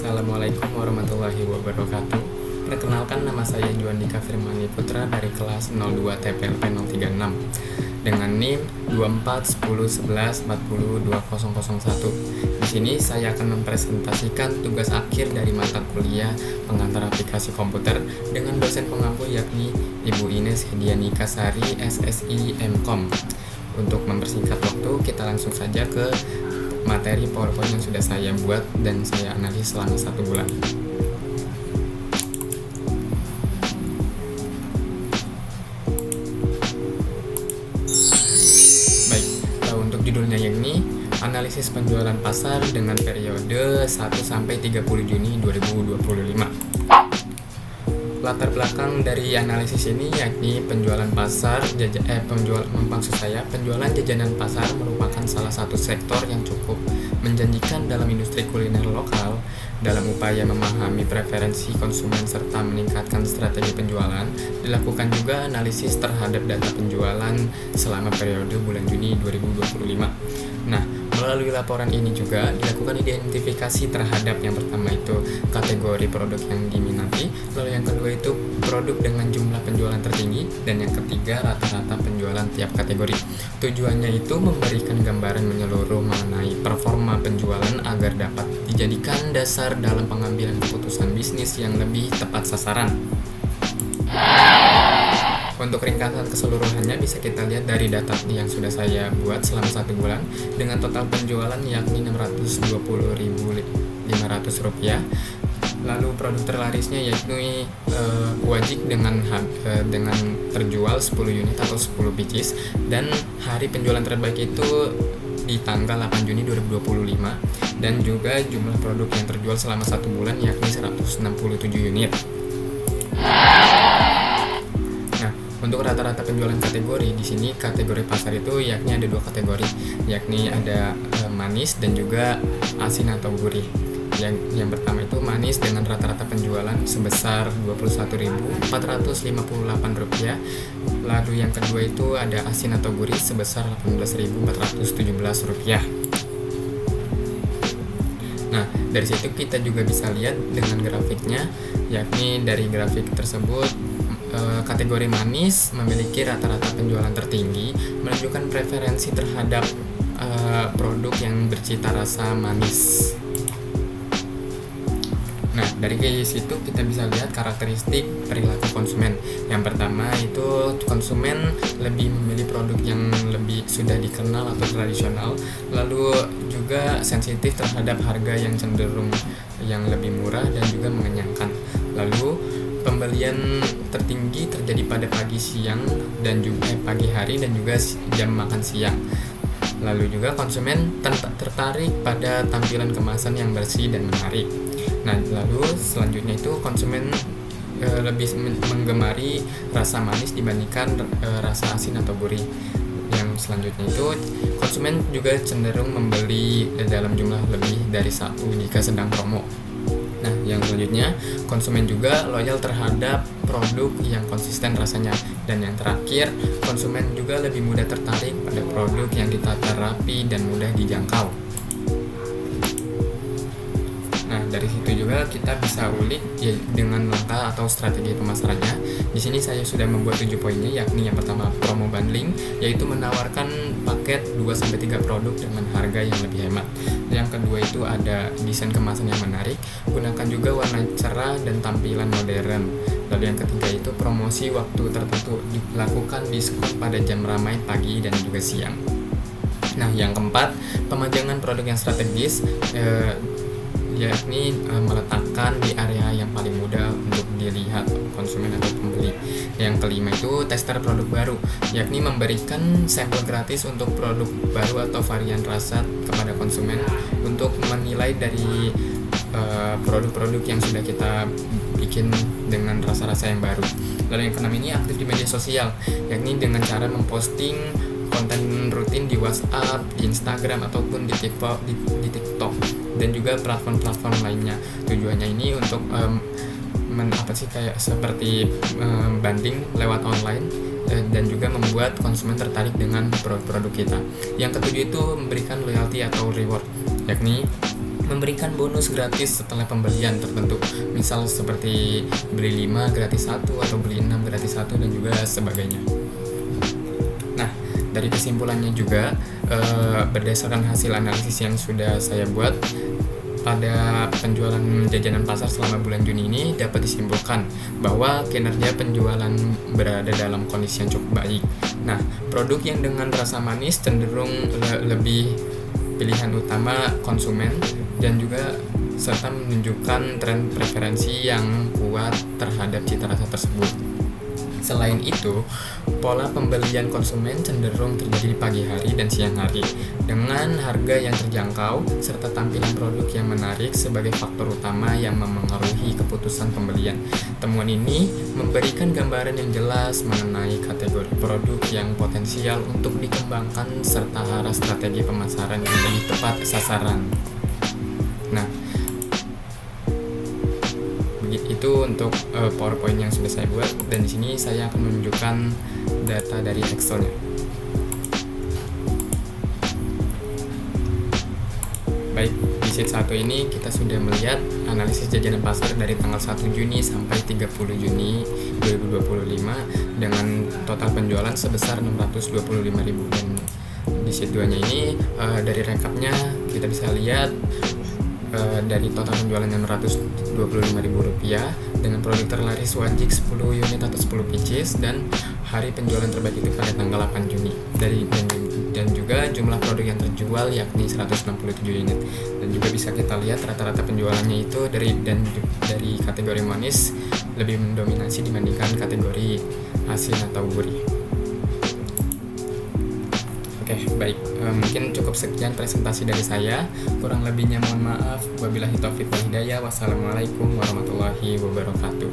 Assalamualaikum warahmatullahi wabarakatuh. Perkenalkan, nama saya Juandika Firmani Putra dari kelas 02 TPLP 036 dengan NIM 241011402001. Di sini saya akan mempresentasikan tugas akhir dari mata kuliah pengantar aplikasi komputer dengan dosen pengampu yakni Ibu Ines Hedianika Sari, SSI MKOM. Untuk mempersingkat waktu, kita langsung saja ke materi PowerPoint yang sudah saya buat dan saya analisis selama 1 bulan. Baik, untuk judulnya yakni analisis penjualan pasar dengan periode 1 sampai 30 Juni 2025. Latar belakang dari analisis ini yakni penjualan jajanan pasar merupakan salah satu sektor yang cukup menjanjikan dalam industri kuliner lokal. Dalam upaya memahami preferensi konsumen serta meningkatkan strategi penjualan, dilakukan juga analisis terhadap data penjualan selama periode bulan Juni 2025. Nah, melalui laporan ini juga dilakukan identifikasi terhadap yang pertama itu kategori produk yang diminati, lalu yang kedua itu produk dengan jumlah penjualan tertinggi, dan yang ketiga rata-rata penjualan tiap kategori. Tujuannya itu memberikan gambaran menyeluruh mengenai performa penjualan agar dapat dijadikan dasar dalam pengambilan keputusan bisnis yang lebih tepat sasaran. Untuk ringkasan keseluruhannya bisa kita lihat dari data yang sudah saya buat selama 1 bulan dengan total penjualan yakni Rp620.500. Lalu produk terlarisnya yakni wajik dengan terjual 10 unit atau 10 pieces, dan hari penjualan terbaik itu di tanggal 8 Juni 2025, dan juga jumlah produk yang terjual selama 1 bulan yakni 167 unit. Untuk rata-rata penjualan kategori di sini, kategori pasar itu yakni ada 2 kategori, yakni ada manis dan juga asin atau gurih. Yang pertama itu manis dengan rata-rata penjualan sebesar Rp21.458. Lalu yang kedua itu ada asin atau gurih sebesar Rp18.417. Nah, dari situ kita juga bisa lihat dengan grafiknya, yakni dari grafik tersebut kategori manis memiliki rata-rata penjualan tertinggi, menunjukkan preferensi terhadap produk yang bercita rasa manis. Nah, dari situ kita bisa lihat karakteristik perilaku konsumen. Yang pertama itu konsumen lebih memilih produk yang lebih sudah dikenal atau tradisional, lalu juga sensitif terhadap harga yang cenderung yang lebih murah dan juga mengenyangkan. Lalu pembelian tertinggi terjadi pada pagi hari dan juga jam makan siang. Lalu juga konsumen tertarik pada tampilan kemasan yang bersih dan menarik. Nah, lalu selanjutnya itu konsumen lebih menggemari rasa manis dibandingkan rasa asin atau gurih. Yang selanjutnya itu konsumen juga cenderung membeli dalam jumlah lebih dari 1 jika sedang promo. Nah, yang selanjutnya konsumen juga loyal terhadap produk yang konsisten rasanya, dan yang terakhir konsumen juga lebih mudah tertarik pada produk yang ditata rapi dan mudah dijangkau. Nah, dari situ juga kita bisa ulik ya, dengan langkah atau strategi pemasarannya. Di sini saya sudah membuat 7 poinnya, yakni yang pertama promo bundling, yaitu menawarkan paket 2-3 produk dengan harga yang lebih hemat. Yang kedua itu ada desain kemasan yang menarik, gunakan juga warna cerah dan tampilan modern. Lalu yang ketiga itu promosi waktu tertentu, dilakukan diskon pada jam ramai pagi dan juga siang. Nah, yang keempat pemajangan produk yang strategis, yakni meletakkan di area yang paling mudah untuk dilihat konsumen atau pembeli. Yang kelima itu tester produk baru, yakni memberikan sampel gratis untuk produk baru atau varian rasa kepada konsumen untuk menilai dari produk-produk yang sudah kita bikin dengan rasa-rasa yang baru. Lalu yang keenam ini aktif di media sosial, yakni dengan cara memposting konten rutin di WhatsApp, di Instagram ataupun di TikTok dan juga platform-platform lainnya. Tujuannya ini untuk seperti banding lewat online dan juga membuat konsumen tertarik dengan produk-produk kita. Yang ketujuh itu memberikan loyalty atau reward, yakni memberikan bonus gratis setelah pembelian tertentu, misal seperti beli 5 gratis 1 atau beli 6 gratis 1 dan juga sebagainya. Nah, dari kesimpulannya juga berdasarkan hasil analisis yang sudah saya buat pada penjualan jajanan pasar selama bulan Juni ini, dapat disimpulkan bahwa kinerja penjualan berada dalam kondisi yang cukup baik. Nah, produk yang dengan rasa manis cenderung lebih pilihan utama konsumen dan juga serta menunjukkan tren preferensi yang kuat terhadap cita rasa tersebut. Selain itu, pola pembelian konsumen cenderung terjadi di pagi hari dan siang hari dengan harga yang terjangkau serta tampilan produk yang menarik sebagai faktor utama yang memengaruhi keputusan pembelian. Temuan ini memberikan gambaran yang jelas mengenai kategori produk yang potensial untuk dikembangkan serta arah strategi pemasaran yang lebih tepat sasaran. Nah, itu untuk PowerPoint yang sudah saya buat, dan di sini saya akan menunjukkan data dari Excelnya. Baik, di sheet 1 ini kita sudah melihat analisis jajanan pasar dari tanggal 1 Juni sampai 30 Juni 2025 dengan total penjualan sebesar 625.000, dan di sheet 2 nya ini dari rekapnya kita bisa lihat dari total penjualan Rp625.000 dengan produk terlaris wajib 10 unit atau 10 pieces, dan hari penjualan terbaik itu pada tanggal 8 Juni dan juga jumlah produk yang terjual yakni 167 unit, dan juga bisa kita lihat rata-rata penjualannya itu dari kategori manis lebih mendominasi dibandingkan kategori asin atau gurih. Oke, baik. Mungkin cukup sekian presentasi dari saya. Kurang lebihnya mohon maaf. Wabillahi taufiq wal hidayah. Wassalamualaikum warahmatullahi wabarakatuh.